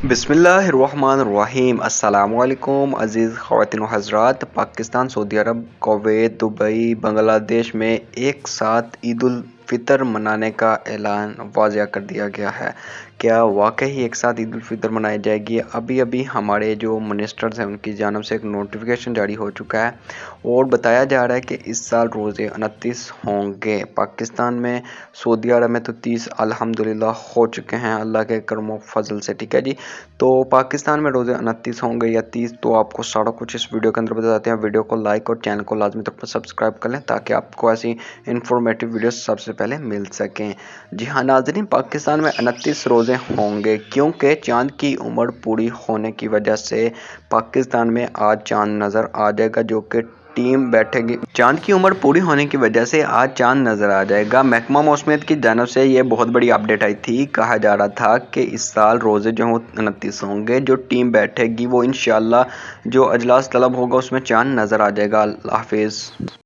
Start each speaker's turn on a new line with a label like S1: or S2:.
S1: بسم اللہ الرحمن الرحیم۔ السلام علیکم عزیز خواتین و حضرات۔ پاکستان، سعودی عرب، کویت، دبئی، بنگلہ دیش میں ایک ساتھ عید الفطر منانے کا اعلان واضح کر دیا گیا ہے۔ کیا واقعی ایک ساتھ عید الفطر منائی جائے گی؟ ابھی ہمارے جو منسٹرز ہیں ان کی جانب سے ایک نوٹیفیکیشن جاری ہو چکا ہے اور بتایا جا رہا ہے کہ اس سال روزے 29 ہوں گے پاکستان میں۔ سعودی عرب میں تو 30 الحمدللہ ہو چکے ہیں اللہ کے کرم و فضل سے، ٹھیک ہے جی۔ تو پاکستان میں روزے 29 ہوں گے یا 30، تو آپ کو سارا کچھ اس ویڈیو کے اندر بتاتے ہیں۔ ویڈیو کو لائک اور چینل کو لازمی طور پر سبسکرائب کر لیں تاکہ آپ کو ایسی انفارمیٹیو ویڈیوز سب سے پہلے مل سکیں۔ جی ہاں ناظرین، پاکستان میں 29 روزے ہوں گے کیونکہ چاند کی عمر پوری ہونے کی وجہ سے پاکستان میں آج چاند نظر آ جائے گا، جو کہ ٹیم بیٹھے گی۔ چاند کی عمر پوری ہونے کی وجہ سے آج چاند نظر آ جائے گا۔ محکمہ موسمیات کی جانب سے یہ بہت بڑی اپڈیٹ آئی تھی۔ کہا جا رہا تھا کہ اس سال روزے جو 29 ہوں گے، جو ٹیم بیٹھے گی وہ انشاءاللہ جو اجلاس طلب ہوگا اس میں چاند نظر آ جائے گا۔ اللہ حافظ۔